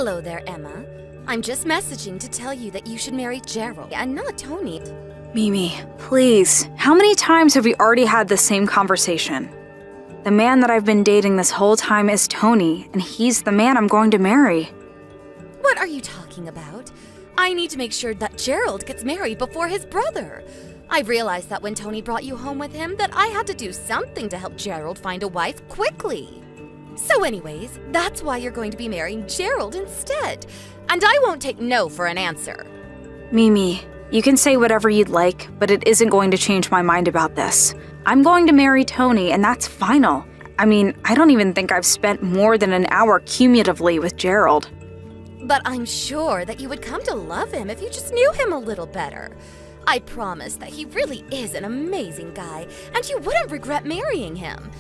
Hello there, Emma. I'm just messaging to tell you that you should marry Gerald and not Tony. Mimi, please. How many times have we already had the same conversation? The man that I've been dating this whole time is Tony, and he's the man I'm going to marry. What are you talking about? I need to make sure that Gerald gets married before his brother. I realized that when Tony brought you home with him that I had to do something to help Gerald find a wife quickly. So anyways, that's why you're going to be marrying Gerald instead. And I won't take no for an answer. Mimi, you can say whatever you'd like, but it isn't going to change my mind about this. I'm going to marry Tony, and that's final. I mean, I don't even think I've spent more than an hour cumulatively with Gerald. But I'm sure that you would come to love him if you just knew him a little better. I promise that he really is an amazing guy, and you wouldn't regret marrying him.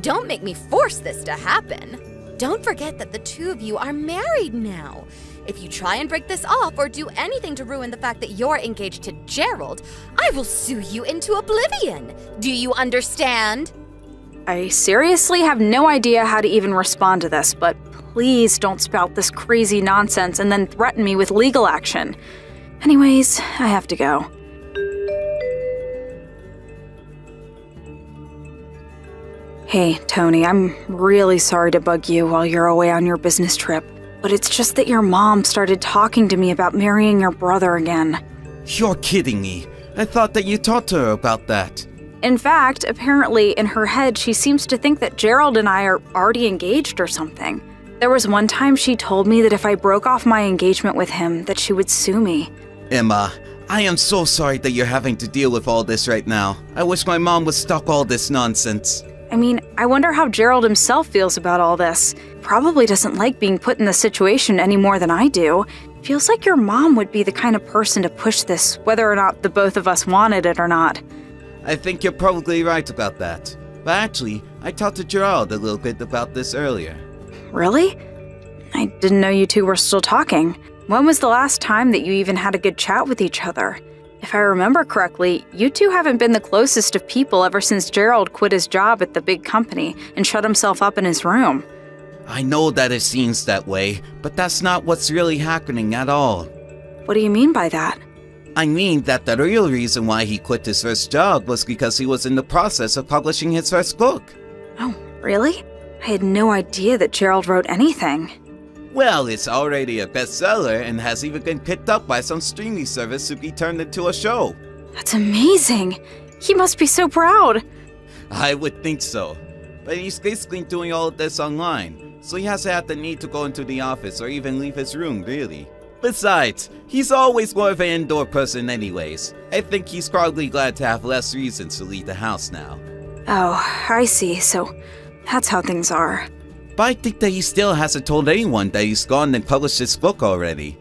Don't make me force this to happen. Don't forget that the two of you are married now. If you try and break this off or do anything to ruin the fact that you're engaged to Gerald, I will sue you into oblivion. Do you understand? I seriously have no idea how to even respond to this, but please don't spout this crazy nonsense and then threaten me with legal action. Anyways, I have to go. Hey, Tony, I'm really sorry to bug you while you're away on your business trip, but it's just that your mom started talking to me about marrying your brother again. You're kidding me. I thought that you talked to her about that. In fact, apparently in her head, she seems to think that Gerald and I are already engaged or something. There was one time she told me that if I broke off my engagement with him, that she would sue me. Emma, I am so sorry that you're having to deal with all this right now. I wish my mom would stop all this nonsense. I mean, I wonder how Gerald himself feels about all this. Probably doesn't like being put in this situation any more than I do. Feels like your mom would be the kind of person to push this, whether or not the both of us wanted it or not. I think you're probably right about that. But actually, I talked to Gerald a little bit about this earlier. Really? I didn't know you two were still talking. When was the last time that you even had a good chat with each other? If I remember correctly, you two haven't been the closest of people ever since Gerald quit his job at the big company and shut himself up in his room. I know that it seems that way, but that's not what's really happening at all. What do you mean by that? I mean that the real reason why he quit his first job was because he was in the process of publishing his first book. Oh, really? I had no idea that Gerald wrote anything. Well, it's already a bestseller and has even been picked up by some streaming service to be turned into a show. That's amazing. He must be so proud. I would think so. But he's basically doing all of this online, so he hasn't had the need to go into the office or even leave his room, really. Besides, he's always more of an indoor person anyways. I think he's probably glad to have less reasons to leave the house now. Oh, I see. So that's how things are. But I think that he still hasn't told anyone that he's gone and published his book already.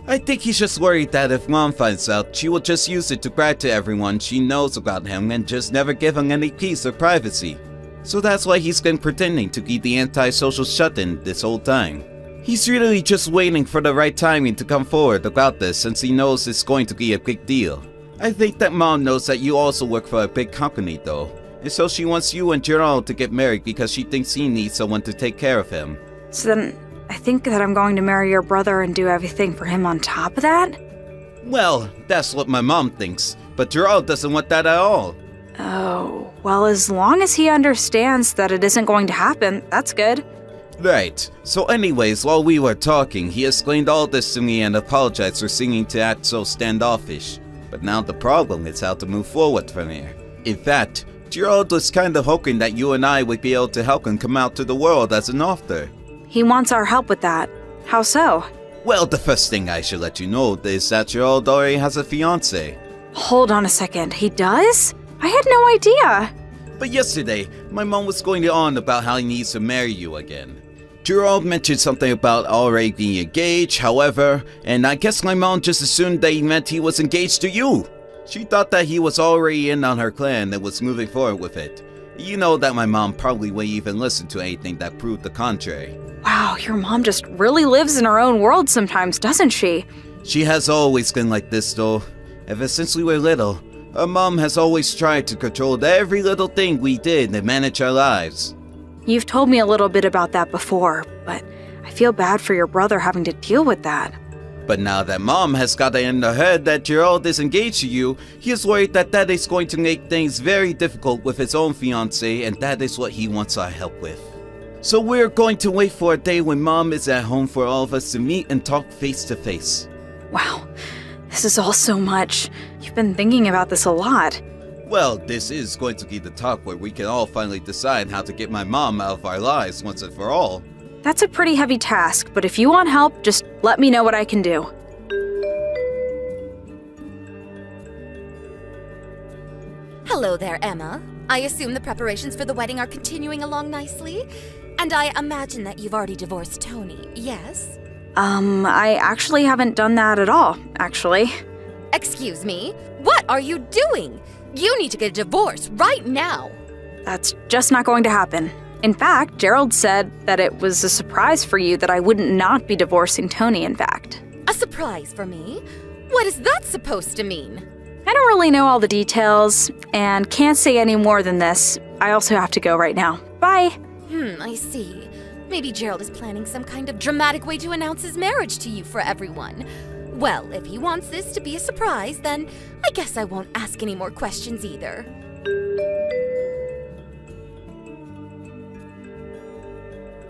I think he's just worried that if Mom finds out, she will just use it to brag to everyone she knows about him and just never give him any peace or privacy. So that's why he's been pretending to keep the antisocial shut-in this whole time. He's really just waiting for the right timing to come forward about this since he knows it's going to be a big deal. I think that Mom knows that you also work for a big company though. And so she wants you and Gerald to get married because she thinks he needs someone to take care of him. So then, I think that I'm going to marry your brother and do everything for him on top of that? Well, that's what my mom thinks, but Gerald doesn't want that at all. Oh, well, as long as he understands that it isn't going to happen, that's good. Right. So anyways, while we were talking, he explained all this to me and apologized for seeming to act so standoffish. But now the problem is how to move forward from here. In fact, Gerald was kind of hoping that you and I would be able to help him come out to the world as an author. He wants our help with that. How so? Well, the first thing I should let you know is that Gerald already has a fiancé. Hold on a second, he does? I had no idea. But yesterday, my mom was going on about how he needs to marry you again. Gerald mentioned something about already being engaged, however, and I guess my mom just assumed that he meant he was engaged to you. She thought that he was already in on her plan and was moving forward with it. You know that my mom probably wouldn't even listen to anything that proved the contrary. Wow, your mom just really lives in her own world sometimes, doesn't she? She has always been like this though. Ever since we were little, our mom has always tried to control every little thing we did and manage our lives. You've told me a little bit about that before, but I feel bad for your brother having to deal with that. But now that Mom has got it in her head that Gerald is engaged to you, he is worried that that is going to make things very difficult with his own fiancée, and that is what he wants our help with. So we're going to wait for a day when Mom is at home for all of us to meet and talk face to face. Wow, this is all so much. You've been thinking about this a lot. Well, this is going to be the talk where we can all finally decide how to get my mom out of our lives once and for all. That's a pretty heavy task, but if you want help, just let me know what I can do. Hello there, Emma. I assume the preparations for the wedding are continuing along nicely? And I imagine that you've already divorced Tony, yes? I actually haven't done that at all, actually. Excuse me? What are you doing? You need to get a divorce right now. That's just not going to happen. In fact, Gerald said that it was a surprise for you that I wouldn't not be divorcing Tony, in fact. A surprise for me? What is that supposed to mean? I don't really know all the details, and can't say any more than this. I also have to go right now. Bye! I see. Maybe Gerald is planning some kind of dramatic way to announce his marriage to you for everyone. Well, if he wants this to be a surprise, then I guess I won't ask any more questions either.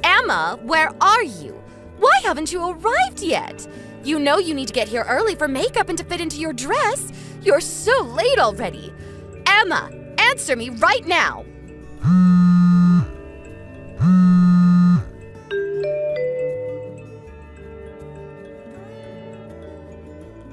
Emma, where are you? Why haven't you arrived yet? You know you need to get here early for makeup and to fit into your dress. You're so late already. Emma, answer me right now.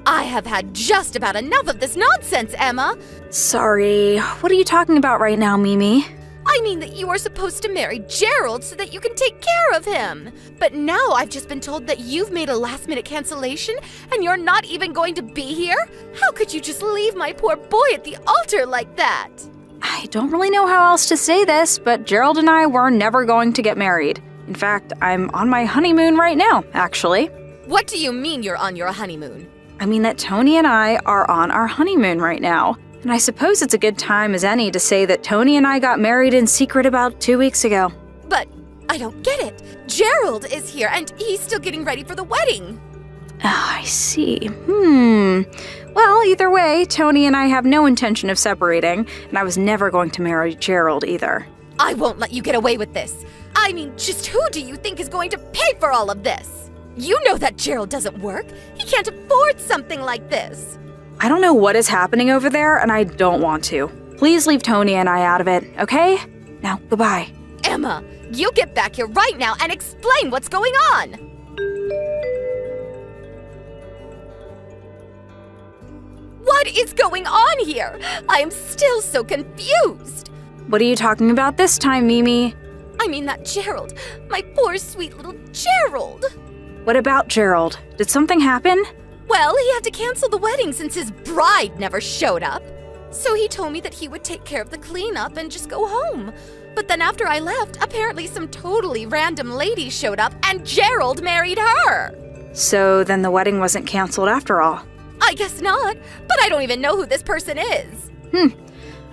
I have had just about enough of this nonsense, Emma. Sorry, what are you talking about right now, Mimi? I mean that you are supposed to marry Gerald so that you can take care of him. But now I've just been told that you've made a last-minute cancellation and you're not even going to be here? How could you just leave my poor boy at the altar like that? I don't really know how else to say this, but Gerald and I were never going to get married. In fact, I'm on my honeymoon right now, actually. What do you mean you're on your honeymoon? I mean that Tony and I are on our honeymoon right now. And I suppose it's a good time as any to say that Tony and I got married in secret about 2 weeks ago. But I don't get it. Gerald is here and he's still getting ready for the wedding. Oh, I see. Well, either way, Tony and I have no intention of separating, and I was never going to marry Gerald either. I won't let you get away with this. I mean, just who do you think is going to pay for all of this? You know that Gerald doesn't work. He can't afford something like this. I don't know what is happening over there, and I don't want to. Please leave Tony and I out of it, okay? Now, goodbye. Emma, you get back here right now and explain what's going on! What is going on here? I am still so confused. What are you talking about this time, Mimi? I mean that Gerald, my poor sweet little Gerald. What about Gerald? Did something happen? Well, he had to cancel the wedding since his bride never showed up. So he told me that he would take care of the cleanup and just go home. But then after I left, apparently some totally random lady showed up and Gerald married her. So then the wedding wasn't canceled after all. I guess not, but I don't even know who this person is.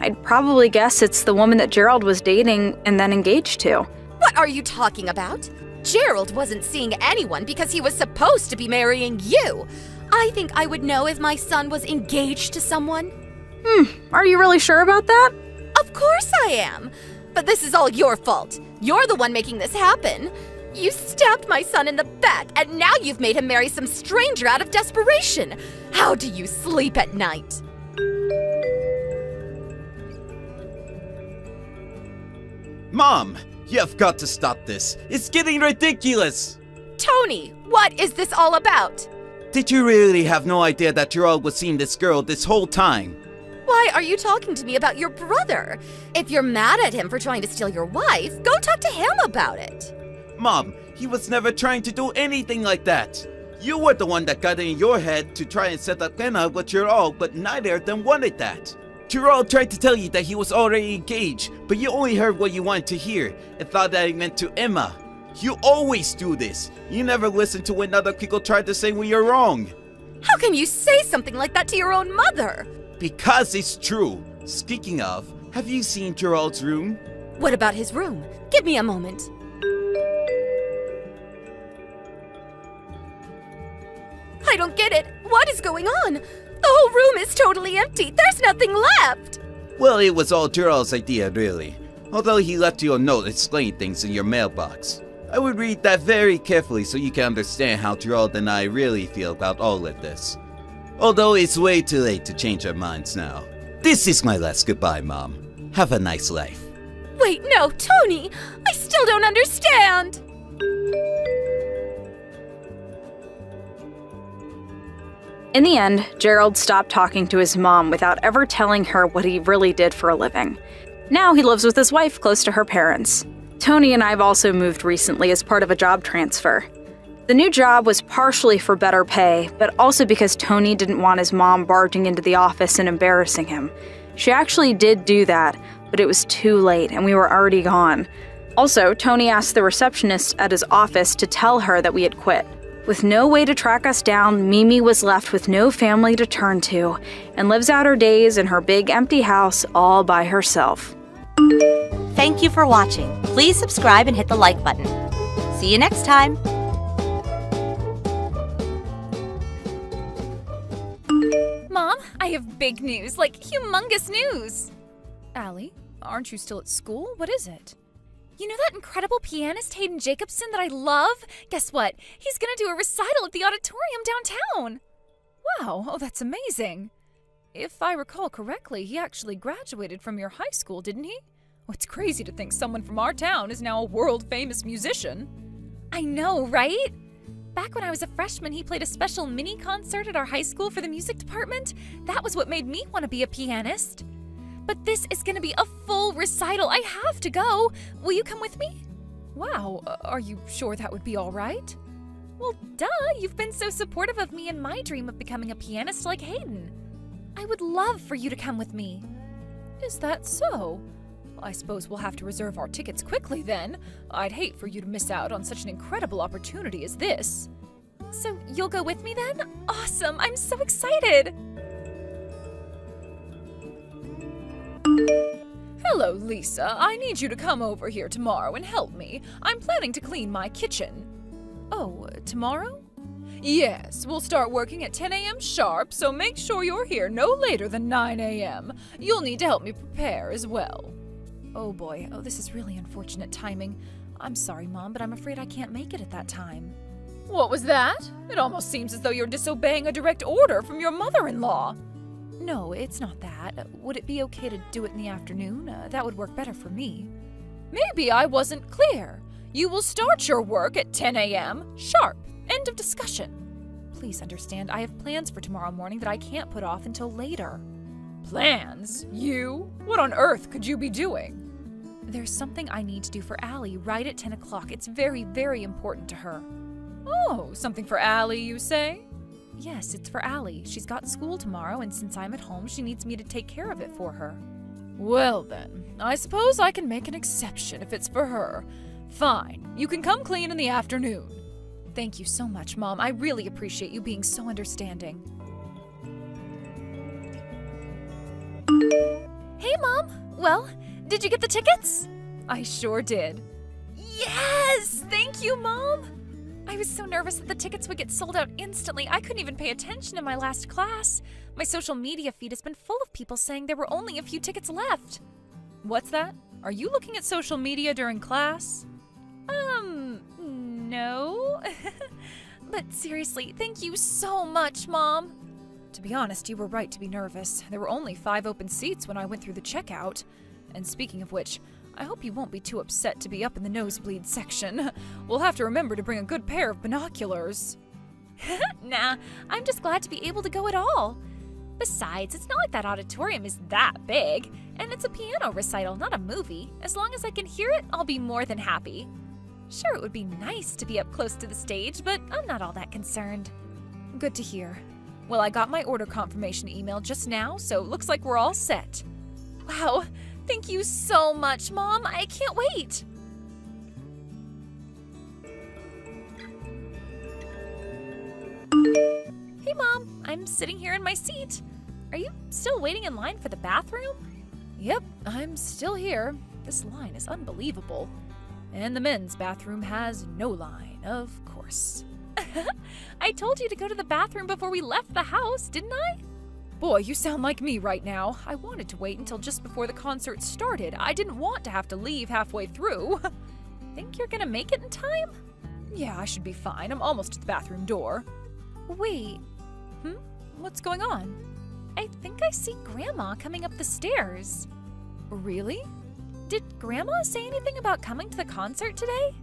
I'd probably guess it's the woman that Gerald was dating and then engaged to. What are you talking about? Gerald wasn't seeing anyone because he was supposed to be marrying you. I think I would know if my son was engaged to someone. Are you really sure about that? Of course I am. But this is all your fault. You're the one making this happen. You stabbed my son in the back, and now you've made him marry some stranger out of desperation. How do you sleep at night? Mom, you've got to stop this. It's getting ridiculous. Tony, what is this all about? Did you really have no idea that Gerald was seeing this girl this whole time? Why are you talking to me about your brother? If you're mad at him for trying to steal your wife, go talk to him about it. Mom, he was never trying to do anything like that. You were the one that got it in your head to try and set up Kenna with Gerald, but neither of them wanted that. Gerald tried to tell you that he was already engaged, but you only heard what you wanted to hear and thought that it meant to Emma. You always do this. You never listen to when other people try to say when you're wrong. How can you say something like that to your own mother? Because it's true. Speaking of, have you seen Gerald's room? What about his room? Give me a moment. I don't get it. What is going on? The whole room is totally empty. There's nothing left. Well, it was all Gerald's idea, really. Although he left you a note explaining things in your mailbox. I would read that very carefully so you can understand how Gerald and I really feel about all of this. Although it's way too late to change our minds now. This is my last goodbye, Mom. Have a nice life. Wait, no, Tony! I still don't understand! In the end, Gerald stopped talking to his mom without ever telling her what he really did for a living. Now he lives with his wife close to her parents. Tony and I have also moved recently as part of a job transfer. The new job was partially for better pay, but also because Tony didn't want his mom barging into the office and embarrassing him. She actually did do that, but it was too late and we were already gone. Also, Tony asked the receptionist at his office to tell her that we had quit. With no way to track us down, Mimi was left with no family to turn to and lives out her days in her big empty house all by herself. Thank you for watching. Please subscribe and hit the like button. See you next time. Mom, I have big news, like humongous news. Allie, aren't you still at school? What is it? You know that incredible pianist Hayden Jacobson that I love? Guess what? He's gonna do a recital at the auditorium downtown. Wow, oh that's amazing. If I recall correctly, he actually graduated from your high school, didn't he? Well, it's crazy to think someone from our town is now a world-famous musician. I know, right? Back when I was a freshman, he played a special mini concert at our high school for the music department. That was what made me want to be a pianist. But this is going to be a full recital. I have to go. Will you come with me? Wow, are you sure that would be all right? Well, duh, you've been so supportive of me and my dream of becoming a pianist like Hayden. I would love for you to come with me. Is that so? I suppose we'll have to reserve our tickets quickly then. I'd hate for you to miss out on such an incredible opportunity as this. So you'll go with me then? Awesome! I'm so excited! Hello, Lisa. I need you to come over here tomorrow and help me. I'm planning to clean my kitchen. Oh, tomorrow? Yes, we'll start working at 10 a.m. sharp, so make sure you're here no later than 9 a.m. You'll need to help me prepare as well. Oh boy, oh this is really unfortunate timing. I'm sorry, Mom, but I'm afraid I can't make it at that time. What was that? It almost seems as though you're disobeying a direct order from your mother-in-law. No, it's not that. Would it be okay to do it in the afternoon? That would work better for me. Maybe I wasn't clear. You will start your work at 10 a.m. sharp. End of discussion. Please understand, I have plans for tomorrow morning that I can't put off until later. Plans? You? What on earth could you be doing? There's something I need to do for Allie right at 10 o'clock. It's very, very important to her. Oh, something for Allie, you say? Yes, it's for Allie. She's got school tomorrow, and since I'm at home, she needs me to take care of it for her. Well then, I suppose I can make an exception if it's for her. Fine, you can come clean in the afternoon. Thank you so much, Mom. I really appreciate you being so understanding. Hey, Mom! Well, did you get the tickets? I sure did. Yes! Thank you, Mom! I was so nervous that the tickets would get sold out instantly. I couldn't even pay attention in my last class. My social media feed has been full of people saying there were only a few tickets left. What's that? Are you looking at social media during class? No. But seriously, thank you so much, Mom. To be honest, you were right to be nervous. There were only 5 open seats when I went through the checkout. And speaking of which, I hope you won't be too upset to be up in the nosebleed section. We'll have to remember to bring a good pair of binoculars. Nah, I'm just glad to be able to go at all. Besides, it's not like that auditorium is that big, and it's a piano recital, not a movie. As long as I can hear it, I'll be more than happy. Sure, it would be nice to be up close to the stage, but I'm not all that concerned. Good to hear. Well, I got my order confirmation email just now, so looks like we're all set. Wow, thank you so much, Mom. I can't wait. Hey, Mom. I'm sitting here in my seat. Are you still waiting in line for the bathroom? Yep, I'm still here. This line is unbelievable. And the men's bathroom has no line, of course. I I told you to go to the bathroom before we left the house, didn't I? Boy, you sound like me right now. I wanted to wait until just before the concert started. I didn't want to have to leave halfway through. Think you're gonna make it in time? Yeah, I should be fine. I'm almost at the bathroom door. Wait. What's going on? I think I see Grandma coming up the stairs. Really? Did Grandma say anything about coming to the concert today?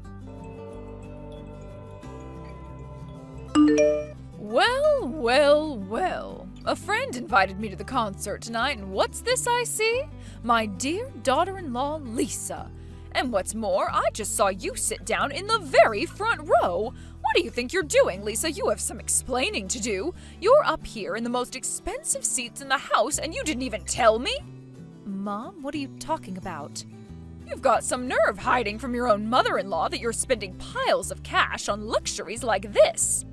Well, well, well. A friend invited me to the concert tonight, and what's this I see? My dear daughter-in-law, Lisa. And what's more, I just saw you sit down in the very front row. What do you think you're doing, Lisa? You have some explaining to do. You're up here in the most expensive seats in the house, and you didn't even tell me? Mom, what are you talking about? You've got some nerve hiding from your own mother-in-law that you're spending piles of cash on luxuries like this.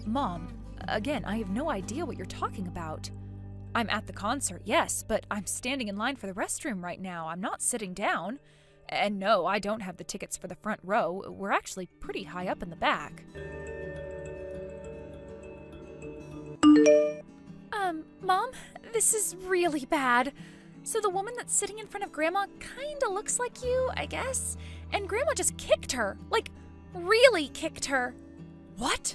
Mom, again, I have no idea what you're talking about. I'm at the concert, yes, but I'm standing in line for the restroom right now. I'm not sitting down. And no, I don't have the tickets for the front row. We're actually pretty high up in the back. Mom, this is really bad. So the woman that's sitting in front of Grandma kinda looks like you, I guess. And Grandma just kicked her. Like, really kicked her. What?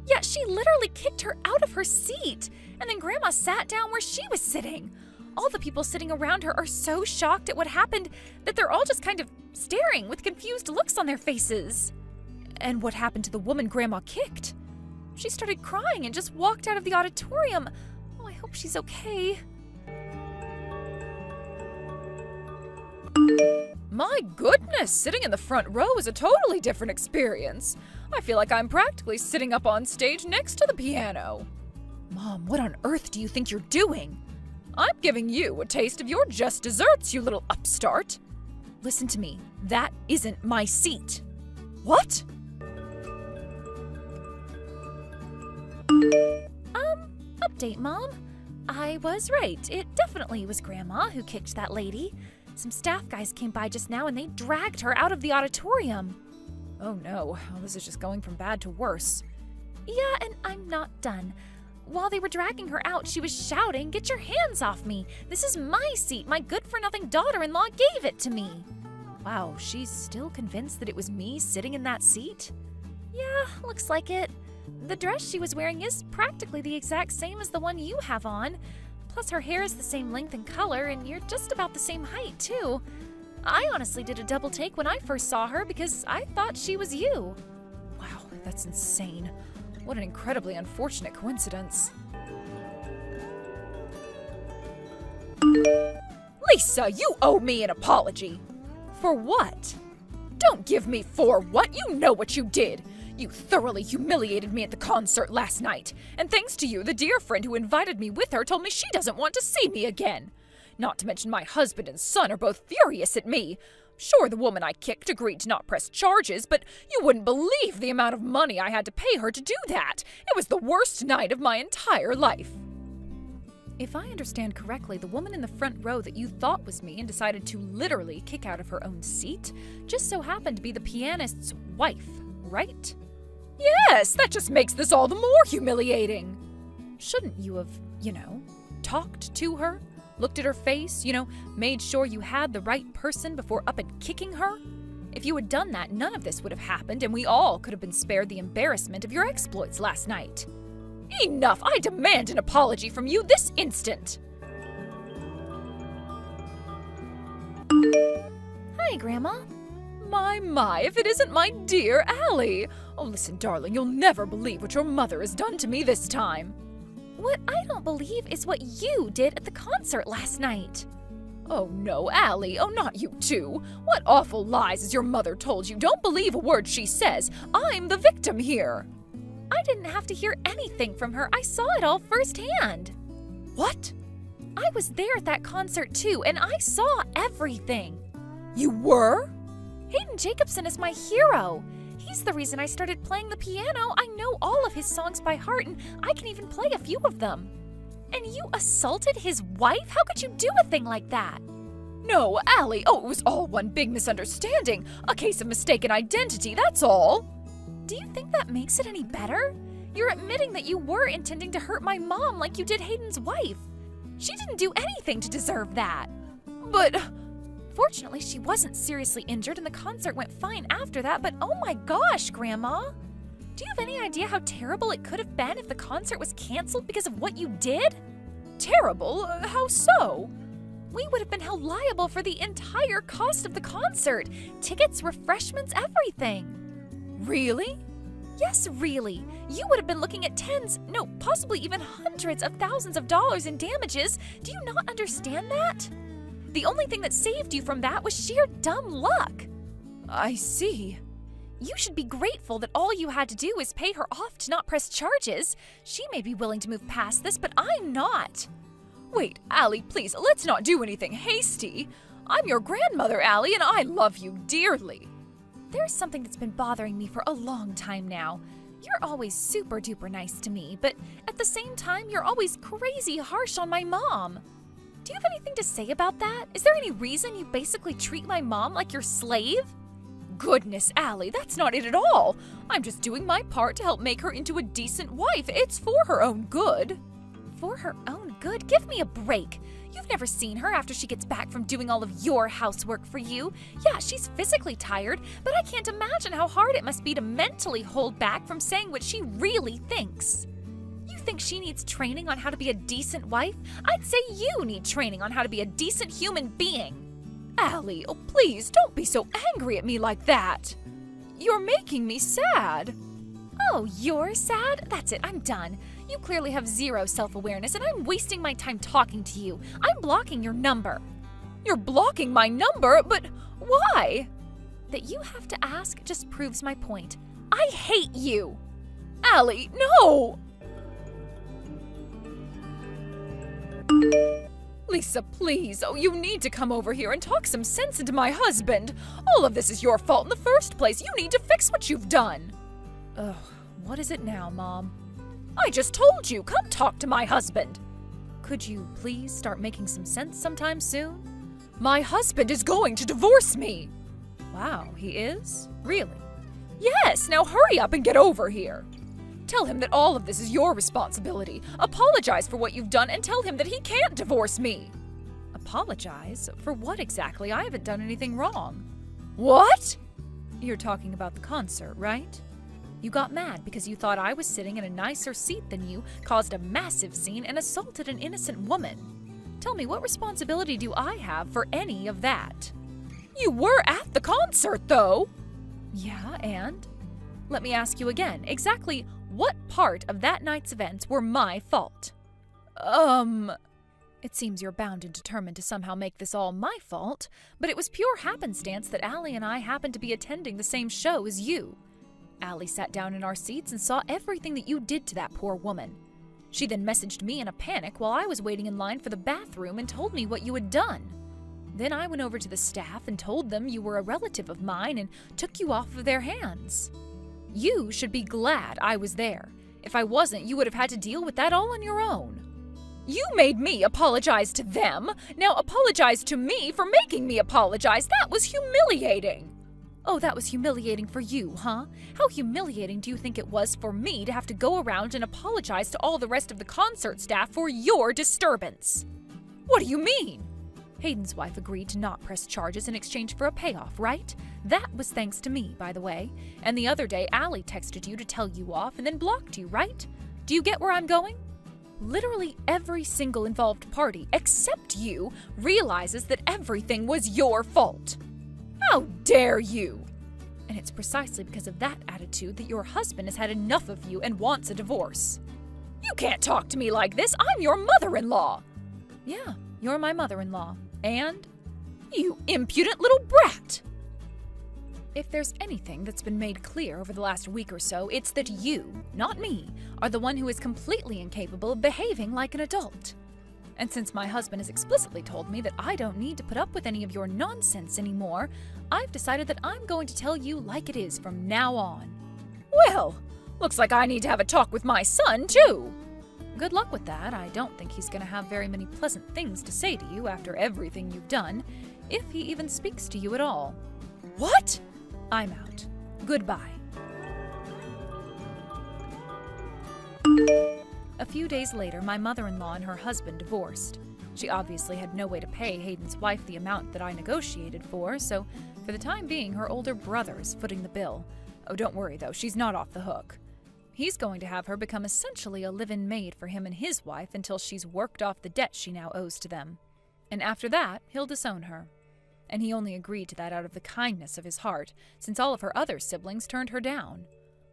Yeah, she literally kicked her out of her seat. And then Grandma sat down where she was sitting. All the people sitting around her are so shocked at what happened that they're all just kind of staring with confused looks on their faces. And what happened to the woman Grandma kicked? She started crying and just walked out of the auditorium. Oh, I hope she's okay. My goodness, sitting in the front row is a totally different experience. I feel like I'm practically sitting up on stage next to the piano. Mom, what on earth do you think you're doing? I'm giving you a taste of your just desserts, you little upstart. Listen to me, that isn't my seat. What? Update, Mom. I was right. It definitely was Grandma who kicked that lady. Some staff guys came by just now and they dragged her out of the auditorium. Oh no, this is just going from bad to worse. Yeah, and I'm not done. While they were dragging her out, she was shouting, "Get your hands off me! This is my seat! My good-for-nothing daughter-in-law gave it to me!" Wow, she's still convinced that it was me sitting in that seat? Yeah, looks like it. The dress she was wearing is practically the exact same as the one you have on. Plus her hair is the same length and color, and you're just about the same height, too. I honestly did a double take when I first saw her because I thought she was you. Wow, that's insane. What an incredibly unfortunate coincidence. Lisa, you owe me an apology. For what? Don't give me for what. You know what you did. You thoroughly humiliated me at the concert last night. And thanks to you, the dear friend who invited me with her told me she doesn't want to see me again. Not to mention my husband and son are both furious at me. Sure, the woman I kicked agreed to not press charges, but you wouldn't believe the amount of money I had to pay her to do that. It was the worst night of my entire life. If I understand correctly, the woman in the front row that you thought was me and decided to literally kick out of her own seat just so happened to be the pianist's wife, right? Yes, that just makes this all the more humiliating. Shouldn't you have, talked to her? Looked at her face, made sure you had the right person before up and kicking her? If you had done that, none of this would have happened, and we all could have been spared the embarrassment of your exploits last night. Enough! I demand an apology from you this instant! Hi, Grandma. My, if it isn't my dear Allie! Oh, listen, darling, you'll never believe what your mother has done to me this time. What I don't believe is what you did at the concert last night. Oh no, Allie, oh not you too. What awful lies has your mother told you? Don't believe a word she says. I'm the victim here. I didn't have to hear anything from her. I saw it all firsthand. What? I was there at that concert too, and I saw everything. You were? Hayden Jacobson is my hero. He's the reason I started playing the piano. I know all of his songs by heart, and I can even play a few of them. And you assaulted his wife? How could you do a thing like that? No, Allie. Oh, it was all one big misunderstanding. A case of mistaken identity, that's all. Do you think that makes it any better? You're admitting that you were intending to hurt my mom like you did Hayden's wife. She didn't do anything to deserve that. But fortunately, she wasn't seriously injured and the concert went fine after that, but oh my gosh, Grandma! Do you have any idea how terrible it could have been if the concert was canceled because of what you did? Terrible? How so? We would have been held liable for the entire cost of the concert. Tickets, refreshments, everything. Really? Yes, really. You would have been looking at tens, no, possibly even hundreds of thousands of dollars in damages. Do you not understand that? The only thing that saved you from that was sheer dumb luck. I see. You should be grateful that all you had to do is pay her off to not press charges. She may be willing to move past this, but I'm not. Wait, Allie, please, let's not do anything hasty. I'm your grandmother, Allie, and I love you dearly. There's something that's been bothering me for a long time now. You're always super duper nice to me, but at the same time, you're always crazy harsh on my mom. Do you have anything to say about that? Is there any reason you basically treat my mom like your slave? Goodness, Allie, that's not it at all. I'm just doing my part to help make her into a decent wife. It's for her own good. For her own good? Give me a break. You've never seen her after she gets back from doing all of your housework for you. Yeah, she's physically tired, but I can't imagine how hard it must be to mentally hold back from saying what she really thinks. You think she needs training on how to be a decent wife? I'd say you need training on how to be a decent human being. Allie, oh please, don't be so angry at me like that. You're making me sad. Oh, you're sad? That's it, I'm done. You clearly have zero self-awareness and I'm wasting my time talking to you. I'm blocking your number. You're blocking my number? But why? That you have to ask just proves my point. I hate you. Allie, no! Lisa, please. Oh, you need to come over here and talk some sense into my husband. All of this is your fault in the first place. You need to fix what you've done. Ugh, what is it now, Mom? I just told you, come talk to my husband. Could you please start making some sense sometime soon? My husband is going to divorce me. Wow, he is? Really? Yes, now hurry up and get over here. Tell him that all of this is your responsibility. Apologize for what you've done and tell him that he can't divorce me. Apologize? For what exactly? I haven't done anything wrong. What? You're talking about the concert, right? You got mad because you thought I was sitting in a nicer seat than you, caused a massive scene, and assaulted an innocent woman. Tell me, what responsibility do I have for any of that? You were at the concert, though. Yeah, and? Let me ask you again, exactly what part of that night's events were my fault? It seems you're bound and determined to somehow make this all my fault, but it was pure happenstance that Allie and I happened to be attending the same show as you. Allie sat down in our seats and saw everything that you did to that poor woman. She then messaged me in a panic while I was waiting in line for the bathroom and told me what you had done. Then I went over to the staff and told them you were a relative of mine and took you off of their hands. You should be glad I was there. If I wasn't, you would have had to deal with that all on your own. You made me apologize to them. Now apologize to me for making me apologize. That was humiliating. Oh, that was humiliating for you, huh? How humiliating do you think it was for me to have to go around and apologize to all the rest of the concert staff for your disturbance? What do you mean? Hayden's wife agreed to not press charges in exchange for a payoff, right? That was thanks to me, by the way. And the other day, Allie texted you to tell you off and then blocked you, right? Do you get where I'm going? Literally every single involved party, except you, realizes that everything was your fault. How dare you? And it's precisely because of that attitude that your husband has had enough of you and wants a divorce. You can't talk to me like this. I'm your mother-in-law. Yeah, you're my mother-in-law. And you impudent little brat. If there's anything that's been made clear over the last week or so, it's that you, not me, are the one who is completely incapable of behaving like an adult. And since my husband has explicitly told me that I don't need to put up with any of your nonsense anymore, I've decided that I'm going to tell you like it is from now on. Well, looks like I need to have a talk with my son, too. Good luck with that. I don't think he's going to have very many pleasant things to say to you after everything you've done, if he even speaks to you at all. What? I'm out. Goodbye. A few days later, my mother-in-law and her husband divorced. She obviously had no way to pay Hayden's wife the amount that I negotiated for, so for the time being, her older brother is footing the bill. Oh, don't worry though, she's not off the hook. He's going to have her become essentially a live-in maid for him and his wife until she's worked off the debt she now owes to them. And after that, he'll disown her. And he only agreed to that out of the kindness of his heart, since all of her other siblings turned her down.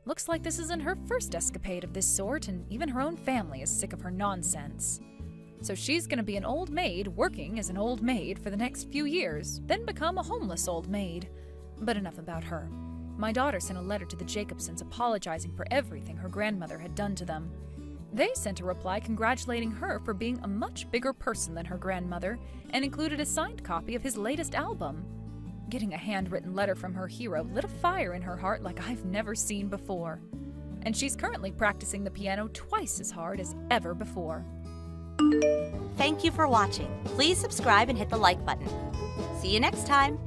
Looks like this isn't her first escapade of this sort, and even her own family is sick of her nonsense. So she's gonna be an old maid working as an old maid for the next few years, then become a homeless old maid. But enough about her. My daughter sent a letter to the Jacobsons apologizing for everything her grandmother had done to them. They sent a reply congratulating her for being a much bigger person than her grandmother and included a signed copy of his latest album. Getting a handwritten letter from her hero lit a fire in her heart like I've never seen before. And she's currently practicing the piano twice as hard as ever before. Thank you for watching. Please subscribe and hit the like button. See you next time.